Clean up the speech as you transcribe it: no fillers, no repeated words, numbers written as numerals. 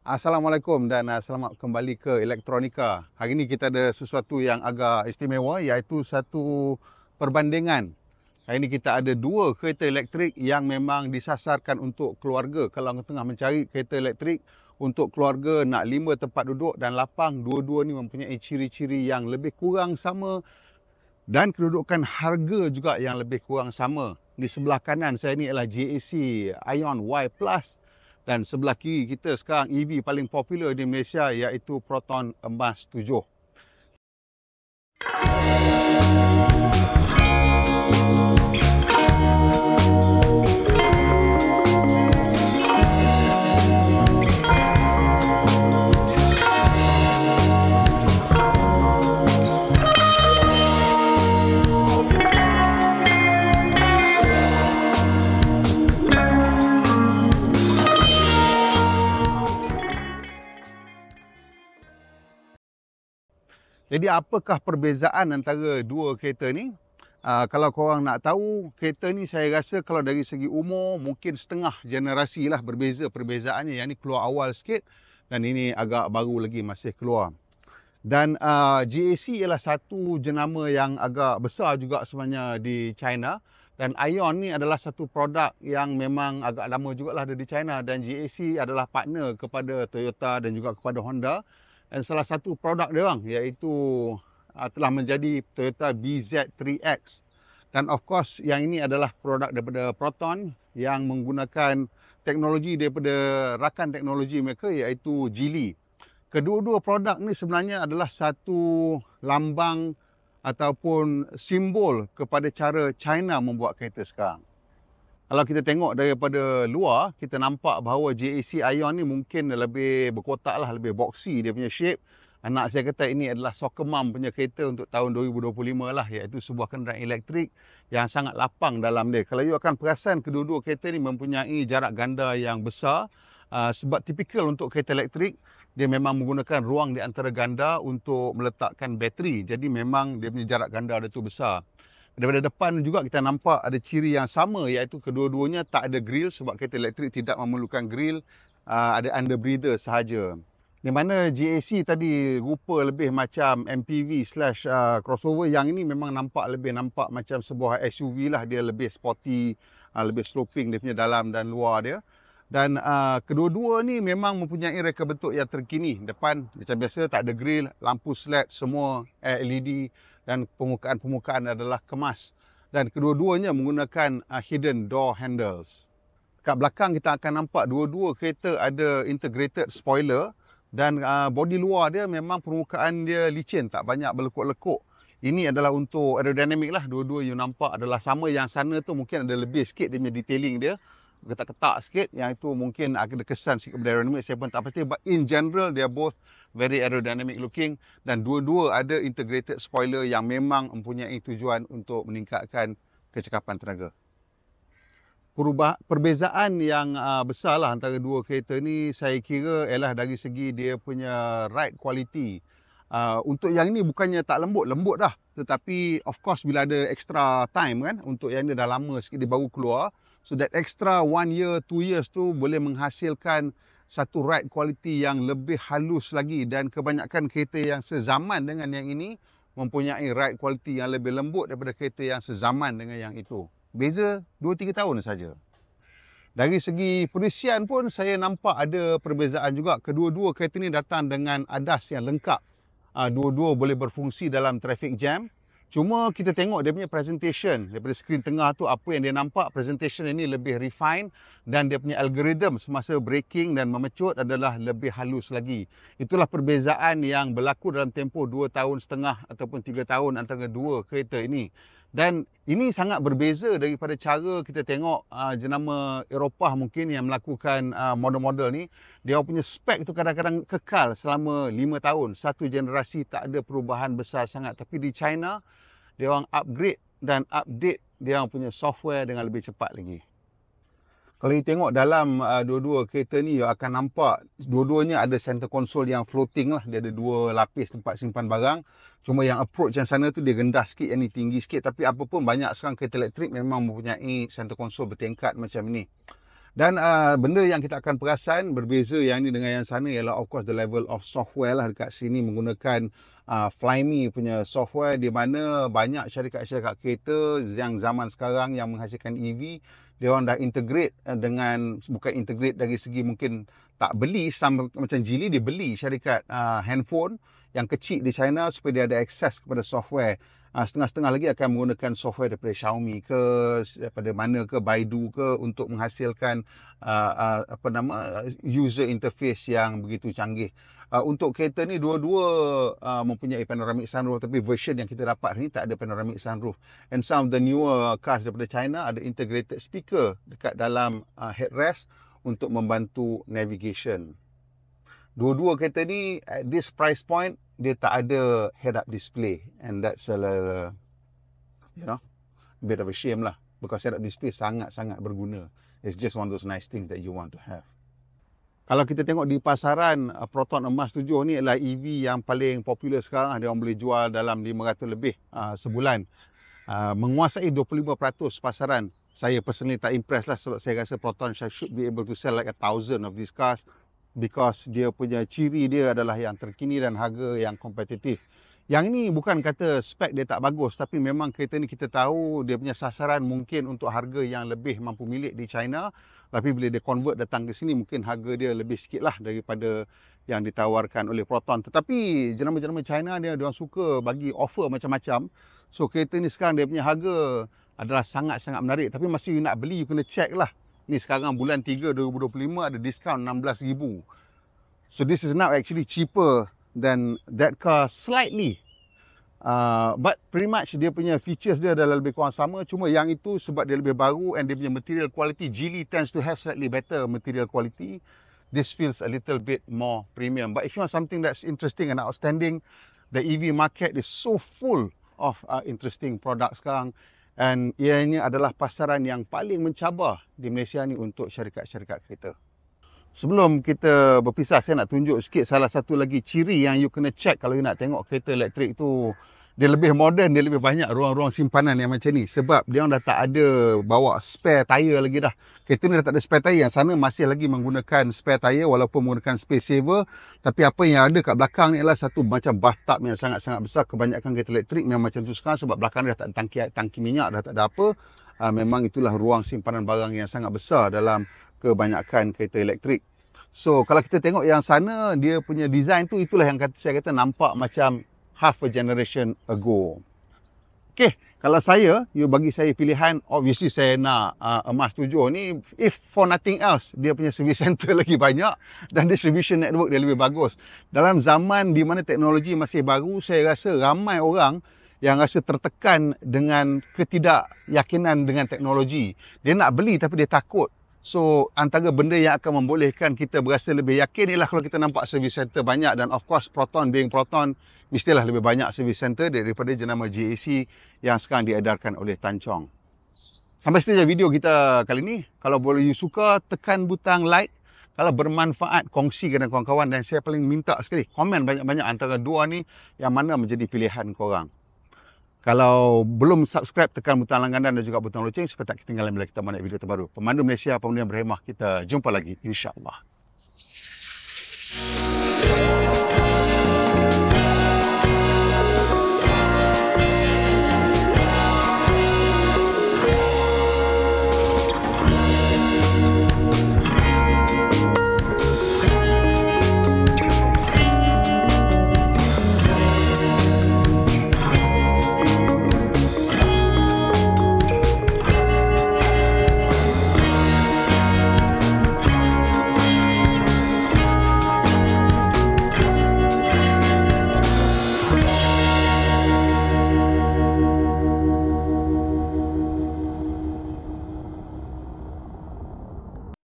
Assalamualaikum dan selamat kembali ke Elektronika. Hari ini kita ada sesuatu yang agak istimewa, iaitu satu perbandingan. Hari ini kita ada dua kereta elektrik yang memang disasarkan untuk keluarga. Kalau tengah mencari kereta elektrik untuk keluarga nak 5 tempat duduk dan lapang, dua-dua ni mempunyai ciri-ciri yang lebih kurang sama dan kedudukan harga juga yang lebih kurang sama. Di sebelah kanan saya ni ialah JAC Aion Y Plus. Dan sebelah kiri kita sekarang EV paling popular di Malaysia iaitu Proton Emas 7. Jadi apakah perbezaan antara dua kereta ni? Kalau korang nak tahu, kereta ni saya rasa kalau dari segi umur mungkin setengah generasi lah berbeza perbezaannya. Yang ni keluar awal sikit dan ini agak baru lagi masih keluar. Dan JAC ialah satu jenama yang agak besar juga sebenarnya di China. Dan Aion ni adalah satu produk yang memang agak lama jugalah ada di China. Dan JAC adalah partner kepada Toyota dan juga kepada Honda. Dan salah satu produk dia orang iaitu telah menjadi Toyota BZ3X. Dan of course yang ini adalah produk daripada Proton yang menggunakan teknologi daripada rakan teknologi mereka iaitu Geely. Kedua-dua produk ni sebenarnya adalah satu lambang ataupun simbol kepada cara China membuat kereta sekarang. Kalau kita tengok daripada luar, kita nampak bahawa JAC Aion ni mungkin lebih berkotak lah, lebih boxy dia punya shape. Anak saya kata ini adalah soccer mom punya kereta untuk tahun 2025 lah, iaitu sebuah kenderaan elektrik yang sangat lapang dalam dia. Kalau you akan perasan, kedua-dua kereta ni mempunyai jarak ganda yang besar. Sebab tipikal untuk kereta elektrik, dia memang menggunakan ruang di antara ganda untuk meletakkan bateri. Jadi memang dia punya jarak ganda dia tu besar. Daripada depan juga kita nampak ada ciri yang sama, iaitu kedua-duanya tak ada grill sebab kereta elektrik tidak memerlukan grill, ada under breather sahaja. Di mana JAC tadi rupa lebih macam MPV/crossover, yang ini memang lebih nampak macam sebuah SUV lah, dia lebih sporty, lebih sloping dia punya dalam dan luar dia. Dan kedua-dua ni memang mempunyai reka bentuk yang terkini. Depan macam biasa tak ada grill, lampu LED semua LED dan permukaan-permukaan adalah kemas. Dan kedua-duanya menggunakan hidden door handles. Kat belakang kita akan nampak dua-dua kereta ada integrated spoiler dan bodi luar dia memang permukaan dia licin, tak banyak berlekuk-lekuk. Ini adalah untuk aerodinamik lah, dua-dua you nampak adalah sama. Yang sana tu mungkin ada lebih sikit dia punya detailing dia, ketak-ketak sikit, yang itu mungkin ada kesan sikit kepada aerodinamik, saya pun tak pasti. But in general, they are both very aerodynamic looking dan dua-dua ada integrated spoiler yang memang mempunyai tujuan untuk meningkatkan kecekapan tenaga. Perbezaan yang besar lah antara dua kereta ni saya kira ialah dari segi dia punya ride quality. Untuk yang ini bukannya tak lembut dah, tetapi of course bila ada extra time kan, untuk yang ini dah lama sikit dia baru keluar, so that extra 1 year 2 years tu boleh menghasilkan satu ride quality yang lebih halus lagi. Dan kebanyakan kereta yang sezaman dengan yang ini mempunyai ride quality yang lebih lembut daripada kereta yang sezaman dengan yang itu. Beza 2-3 tahun saja. Dari segi perisian pun saya nampak ada perbezaan juga. Kedua-dua kereta ni datang dengan ADAS yang lengkap. Dua-dua boleh berfungsi dalam traffic jam. Cuma kita tengok dia punya presentation daripada skrin tengah tu, apa yang dia nampak, presentation ini lebih refine dan dia punya algoritma semasa braking dan memecut adalah lebih halus lagi. Itulah perbezaan yang berlaku dalam tempoh 2 tahun setengah ataupun 3 tahun antara dua kereta ini. Dan ini sangat berbeza daripada cara kita tengok jenama Eropah mungkin yang melakukan model-model ni. Dia punya spek tu kadang-kadang kekal selama 5 tahun. Satu generasi tak ada perubahan besar sangat. Tapi di China, dia orang upgrade dan update dia orang punya software dengan lebih cepat lagi. Kalau you tengok dalam dua-dua kereta ni, you akan nampak dua-duanya ada center console yang floating lah. Dia ada 2 lapis tempat simpan barang. Cuma yang approach yang sana tu dia rendah sikit, yang ni tinggi sikit. Tapi apa pun banyak sekarang kereta elektrik memang mempunyai center console bertingkat macam ni. Dan benda yang kita akan perasan berbeza yang ni dengan yang sana ialah of course the level of software lah. Dekat sini menggunakan Flyme punya software, di mana banyak syarikat-syarikat kereta yang zaman sekarang yang menghasilkan EV, dia orang dah integrate dengan, bukan integrate dari segi mungkin tak beli, macam Geely dia beli syarikat handphone yang kecil di China supaya dia ada akses kepada software. Setengah-setengah lagi akan menggunakan software daripada Xiaomi ke, daripada mana ke, Baidu ke, untuk menghasilkan user interface yang begitu canggih. Untuk kereta ni dua-dua mempunyai panoramic sunroof, tapi version yang kita dapat ni tak ada panoramic sunroof. And some of the newer cars daripada China ada integrated speaker dekat dalam headrest untuk membantu navigation. Dua-dua kereta ni at this price point dia tak ada head-up display, and that's a bit of a shame lah, because head-up display sangat-sangat berguna. It's just one of those nice things that you want to have. Kalau kita tengok di pasaran, Proton Emas 7 ni adalah EV yang paling popular sekarang. Dia orang boleh jual dalam 500 lebih sebulan. Menguasai 25% pasaran. Saya personally tak impressed lah, sebab saya rasa Proton should be able to sell like 1,000 of these cars, because dia punya ciri dia adalah yang terkini dan harga yang kompetitif. Yang ini bukan kata spek dia tak bagus, tapi memang kereta ni kita tahu dia punya sasaran mungkin untuk harga yang lebih mampu milik di China, tapi bila dia convert datang ke sini mungkin harga dia lebih sikit lah daripada yang ditawarkan oleh Proton. Tetapi jenama-jenama China dia orang suka bagi offer macam-macam. So kereta ni sekarang dia punya harga adalah sangat-sangat menarik, tapi masa you nak beli you kena check lah. Ni sekarang bulan 3 2025 ada diskaun 16,000. So this is now actually cheaper than that car slightly. But pretty much dia punya features dia adalah lebih kurang sama. Cuma yang itu sebab dia lebih baru and dia punya material quality, Geely tends to have slightly better material quality. This feels a little bit more premium. But if you want something that's interesting and outstanding, the EV market is so full of interesting products sekarang. Dan ianya adalah pasaran yang paling mencabar di Malaysia ni untuk syarikat-syarikat kereta. Sebelum kita berpisah, saya nak tunjuk sikit salah satu lagi ciri yang you kena check kalau you nak tengok kereta elektrik tu. Dia lebih moden, dia lebih banyak ruang-ruang simpanan yang macam ni. Sebab dia orang dah tak ada bawa spare tire lagi dah. Kereta ni dah tak ada spare tire. Yang sana masih lagi menggunakan spare tire walaupun menggunakan space saver. Tapi apa yang ada kat belakang ni adalah satu macam bathtub yang sangat-sangat besar. Kebanyakan kereta elektrik memang macam tu sekarang, sebab belakang dia dah tak ada tangki minyak, dah tak ada apa. Memang itulah ruang simpanan barang yang sangat besar dalam kebanyakan kereta elektrik. So kalau kita tengok yang sana, dia punya design tu, itulah yang saya kata nampak macam half a generation ago. Okay, kalau bagi saya pilihan, obviously saya nak Emas 7 ni, if for nothing else, dia punya service center lagi banyak dan distribution network dia lebih bagus. Dalam zaman di mana teknologi masih baru, saya rasa ramai orang yang rasa tertekan dengan ketidakyakinan dengan teknologi. Dia nak beli tapi dia takut. So, antara benda yang akan membolehkan kita berasa lebih yakin ialah kalau kita nampak service center banyak, dan of course Proton being Proton, mestilah lebih banyak service center daripada jenama JAC yang sekarang diedarkan oleh Tan Chong. Sampai situ je video kita kali ni. Kalau boleh you suka, tekan butang like. Kalau bermanfaat, kongsikan dengan kawan-kawan, dan saya paling minta sekali komen banyak-banyak antara dua ni yang mana menjadi pilihan korang. Kalau belum subscribe, tekan butang langganan dan juga butang loceng supaya tak ketinggalan bila kita buat video terbaru. Pemandu Malaysia, pemandu yang berhemah. Kita jumpa lagi, insya-Allah.